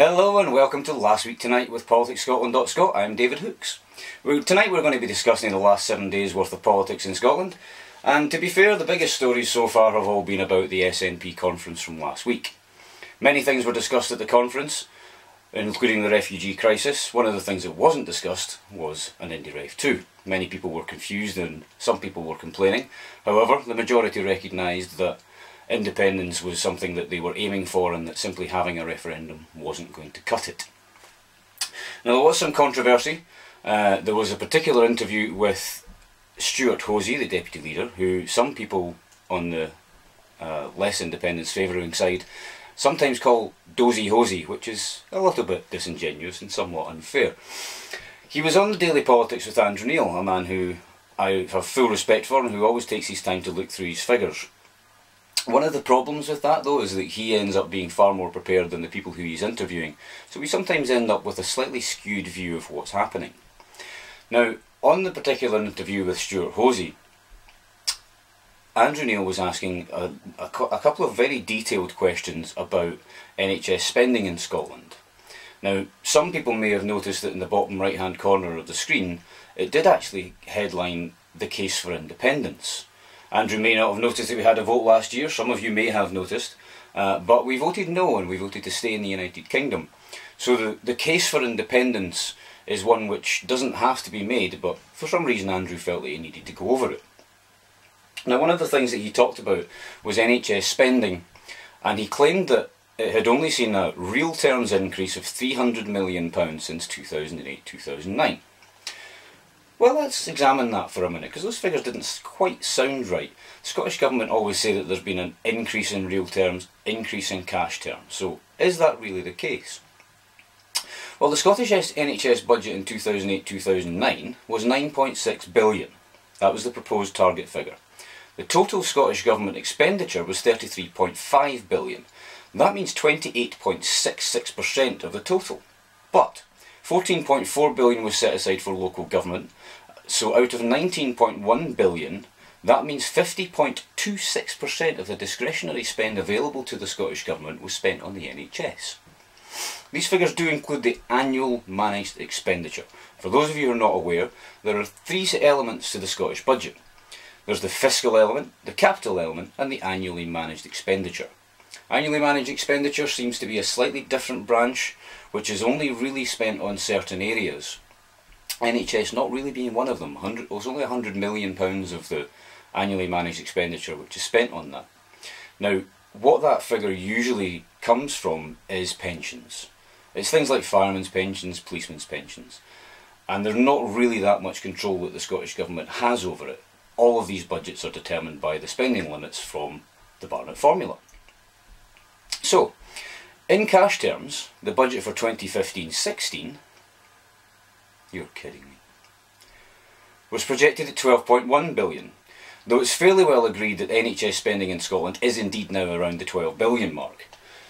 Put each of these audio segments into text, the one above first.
Hello and welcome to Last Week Tonight with PoliticsScotland.scot. I'm David Hooks. Tonight we're going to be discussing the last 7 days worth of politics in Scotland, and to be fair, the biggest stories so far have all been about the SNP conference from last week. Many things were discussed at the conference, including the refugee crisis. One of the things that wasn't discussed was an IndyRef 2. Many people were confused and some people were complaining. However, the majority recognised that independence was something that they were aiming for and that simply having a referendum wasn't going to cut it. Now, there was some controversy. There was a particular interview with Stuart Hosey, the deputy leader, who some people on the less independence favouring side sometimes call Dozy Hosey, which is a little bit disingenuous and somewhat unfair. He was on the Daily Politics with Andrew Neil, a man who I have full respect for and who always takes his time to look through his figures. One of the problems with that, though, is that he ends up being far more prepared than the people who he's interviewing, so we sometimes end up with a slightly skewed view of what's happening. Now, on the particular interview with Stuart Hosey, Andrew Neil was asking a couple of very detailed questions about NHS spending in Scotland. Now, some people may have noticed that in the bottom right hand corner of the screen, it did actually headline "The Case for Independence." Andrew may not have noticed that we had a vote last year, some of you may have noticed, but we voted no and we voted to stay in the United Kingdom. So the case for independence is one which doesn't have to be made, but for some reason Andrew felt that he needed to go over it. Now, one of the things that he talked about was NHS spending, and he claimed that it had only seen a real terms increase of £300 million since 2008-2009. Well, let's examine that for a minute, because those figures didn't quite sound right. The Scottish Government always say that there's been an increase in real terms, increase in cash terms. So, is that really the case? Well, the Scottish NHS budget in 2008-2009 was £9.6 billion. That was the proposed target figure. The total Scottish Government expenditure was £33.5 billion. That means 28.66% of the total. But £14.4 billion was set aside for local government, so out of £19.1 billion, that means 50.26% of the discretionary spend available to the Scottish Government was spent on the NHS. These figures do include the annual managed expenditure. For those of you who are not aware, there are three elements to the Scottish budget. There's the fiscal element, the capital element, and the annually managed expenditure. Annually managed expenditure seems to be a slightly different branch, which is only really spent on certain areas. NHS not really being one of them. It was only £100 million of the annually managed expenditure which is spent on that. Now, what that figure usually comes from is pensions. It's things like firemen's pensions, policemen's pensions, and there's not really that much control that the Scottish Government has over it. All of these budgets are determined by the spending limits from the Barnett formula. So, in cash terms, the budget for 2015-16, you're kidding me, was projected at £12.1 billion, though it's fairly well agreed that NHS spending in Scotland is indeed now around the £12 billion mark.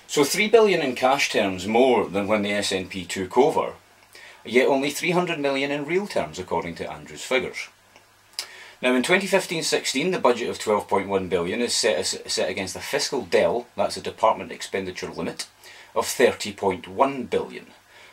So £3 billion in cash terms more than when the SNP took over, yet only £300 million in real terms according to Andrew's figures. Now, in 2015-16, the budget of £12.1 billion is set against a fiscal DEL, that's a department expenditure limit, of £30.1 billion.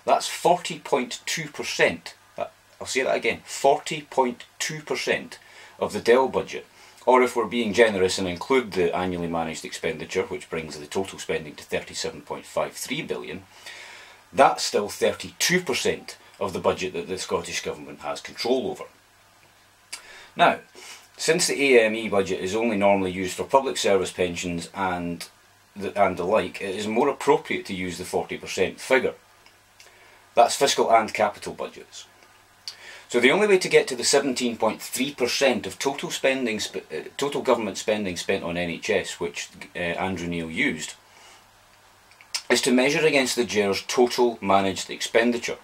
That's 40.2%. I'll say that again, 40.2% of the DEL budget. Or if we're being generous and include the annually managed expenditure, which brings the total spending to £37.53 billion, that's still 32% of the budget that the Scottish Government has control over. Now, since the AME budget is only normally used for public service pensions and the like, it is more appropriate to use the 40% figure. That's fiscal and capital budgets. So the only way to get to the 17.3% of total government spending spent on NHS, which Andrew Neil used, is to measure against the GER's total managed expenditure.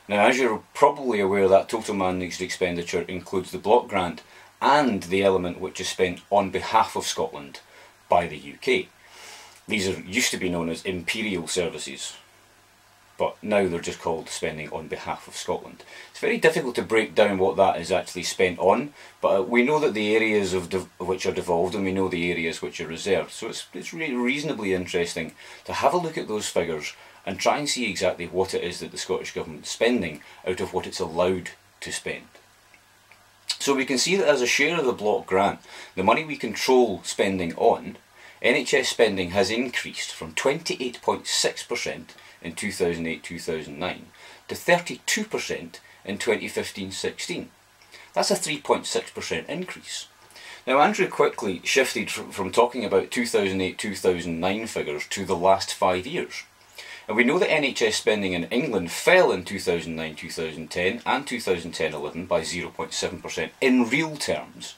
Now, as you're probably aware, that total managed expenditure includes the block grant and the element which is spent on behalf of Scotland by the UK. These used to be known as imperial services, but now they're just called spending on behalf of Scotland. It's very difficult to break down what that is actually spent on, but we know that the areas which are devolved and we know the areas which are reserved, so it's really reasonably interesting to have a look at those figures and try and see exactly what it is that the Scottish Government is spending out of what it's allowed to spend. So we can see that as a share of the block grant, the money we control spending on, NHS spending has increased from 28.6% in 2008-2009 to 32% in 2015-16. That's a 3.6% increase. Now Andrew quickly shifted from talking about 2008-2009 figures to the last 5 years. And we know that NHS spending in England fell in 2009-2010 and 2010-11 by 0.7% in real terms.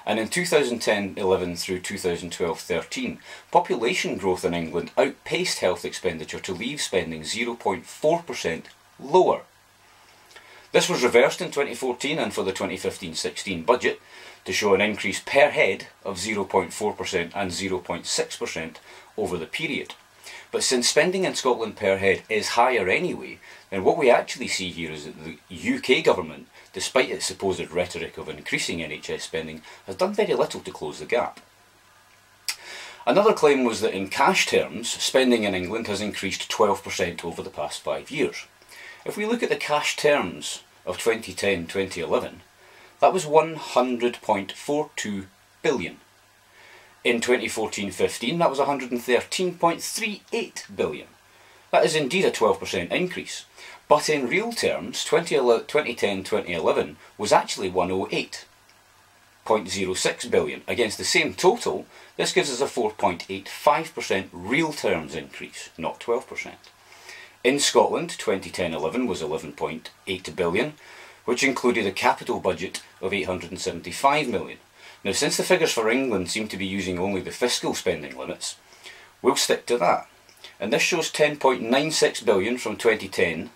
And in 2010-11 through 2012-13, population growth in England outpaced health expenditure to leave spending 0.4% lower. This was reversed in 2014 and for the 2015-16 budget to show an increase per head of 0.4% and 0.6% over the period. But since spending in Scotland per head is higher anyway, then what we actually see here is that the UK government, despite its supposed rhetoric of increasing NHS spending, has done very little to close the gap. Another claim was that in cash terms, spending in England has increased 12% over the past 5 years. If we look at the cash terms of 2010-2011, that was 100.42 billion. In 2014-15, that was 113.38 billion. That is indeed a 12% increase. But in real terms, 2010-2011 was actually 108.06 billion. Against the same total, this gives us a 4.85% real terms increase, not 12%. In Scotland, 2010-11 was 11.8 billion, which included a capital budget of 875 million. Now, since the figures for England seem to be using only the fiscal spending limits, we'll stick to that. And this shows 10.96 billion from 2010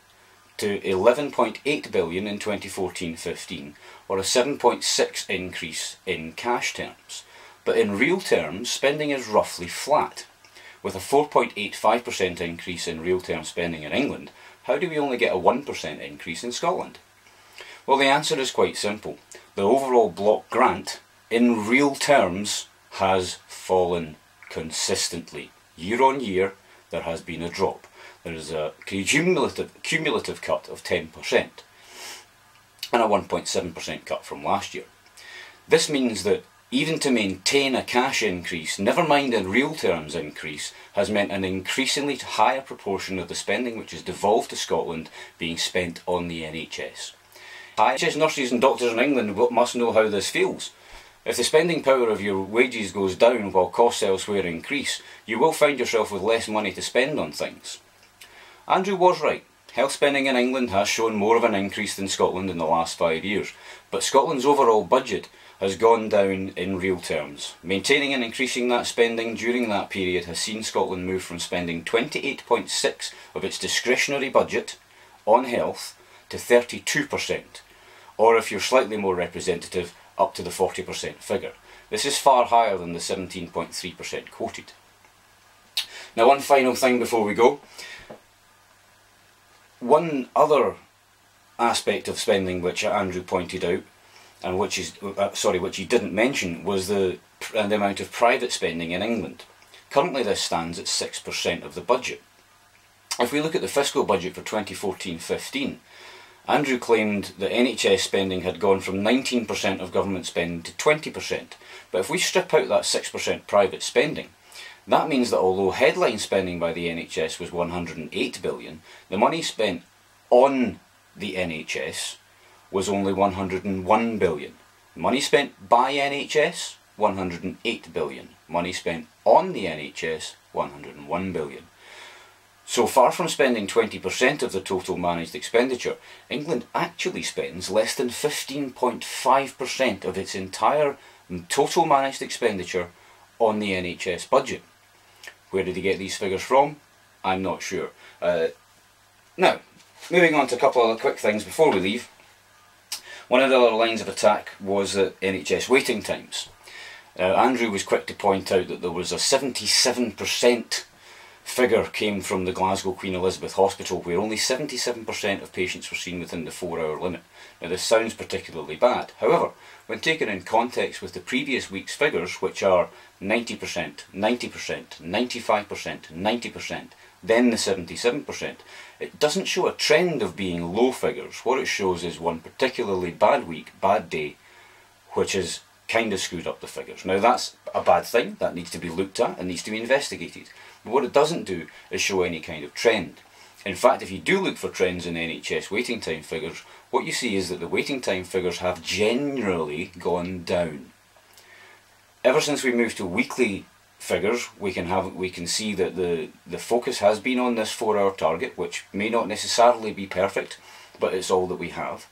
to 11.8 billion in 2014-15, or a 7.6 increase in cash terms. But in real terms, spending is roughly flat. With a 4.85% increase in real term spending in England, how do we only get a 1% increase in Scotland? Well, the answer is quite simple. The overall block grant, in real terms, has fallen consistently. Year on year, there has been a drop. There is a cumulative cut of 10% and a 1.7% cut from last year. This means that even to maintain a cash increase, never mind a real terms increase, has meant an increasingly higher proportion of the spending which has devolved to Scotland being spent on the NHS. NHS nurses and doctors in England must know how this feels. If the spending power of your wages goes down while costs elsewhere increase, you will find yourself with less money to spend on things. Andrew was right. Health spending in England has shown more of an increase than Scotland in the last 5 years, but Scotland's overall budget has gone down in real terms. Maintaining and increasing that spending during that period has seen Scotland move from spending 28.6% of its discretionary budget on health to 32%, or if you're slightly more representative, up to the 40% figure. This is far higher than the 17.3% quoted. Now, one final thing before we go. One other aspect of spending which Andrew pointed out, and which he didn't mention, was the amount of private spending in England. Currently this stands at 6% of the budget. If we look at the fiscal budget for 2014-15, Andrew claimed that NHS spending had gone from 19% of government spending to 20%. But if we strip out that 6% private spending, that means that although headline spending by the NHS was 108 billion, the money spent on the NHS was only 101 billion. Money spent by NHS, 108 billion. Money spent on the NHS, 101 billion. So far from spending 20% of the total managed expenditure, England actually spends less than 15.5% of its entire total managed expenditure on the NHS budget. Where did he get these figures from? I'm not sure. Now, moving on to a couple of other quick things before we leave. One of the other lines of attack was NHS waiting times. Andrew was quick to point out that there was a 77% figure came from the Glasgow Queen Elizabeth Hospital, where only 77% of patients were seen within the 4-hour limit. Now, this sounds particularly bad. However, when taken in context with the previous week's figures, which are 90%, 90%, 95%, 90%, then the 77%. It doesn't show a trend of being low figures. What it shows is one particularly bad week, bad day, which has kind of screwed up the figures. Now that's a bad thing, that needs to be looked at and needs to be investigated. But what it doesn't do is show any kind of trend. In fact, if you do look for trends in NHS waiting time figures, what you see is that the waiting time figures have generally gone down. Ever since we moved to weekly figures, we can see that the focus has been on this 4-hour target, which may not necessarily be perfect, but it's all that we have.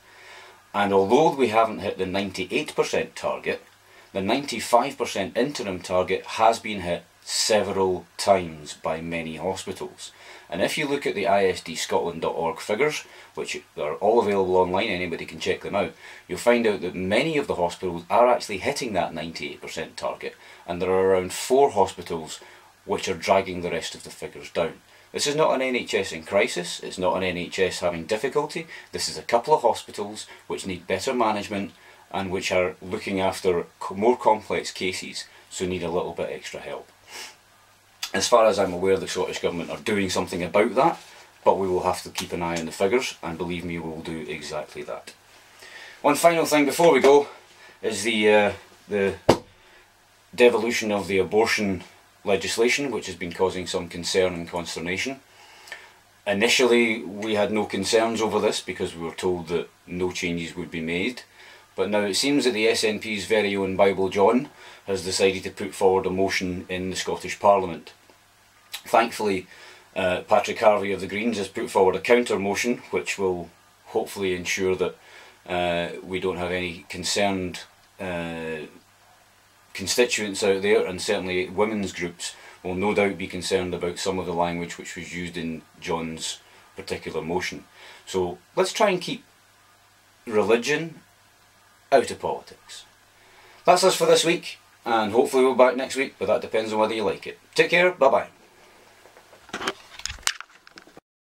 And although we haven't hit the 98% target, the 95% interim target has been hit several times by many hospitals. And if you look at the ISDScotland.org figures, which are all available online, anybody can check them out, you'll find out that many of the hospitals are actually hitting that 98% target, and there are around 4 hospitals which are dragging the rest of the figures down. This is not an NHS in crisis, it's not an NHS having difficulty, this is a couple of hospitals which need better management and which are looking after more complex cases, so need a little bit extra help. As far as I'm aware, the Scottish Government are doing something about that, but we will have to keep an eye on the figures, and believe me, we will do exactly that. One final thing before we go is the devolution of the abortion legislation, which has been causing some concern and consternation. Initially, we had no concerns over this because we were told that no changes would be made, but now it seems that the SNP's very own Bible John has decided to put forward a motion in the Scottish Parliament. Thankfully, Patrick Harvey of the Greens has put forward a counter motion which will hopefully ensure that we don't have any concerned constituents out there, and certainly women's groups will no doubt be concerned about some of the language which was used in John's particular motion. So let's try and keep religion out of politics. That's us for this week, and hopefully we'll be back next week, but that depends on whether you like it. Take care, bye bye.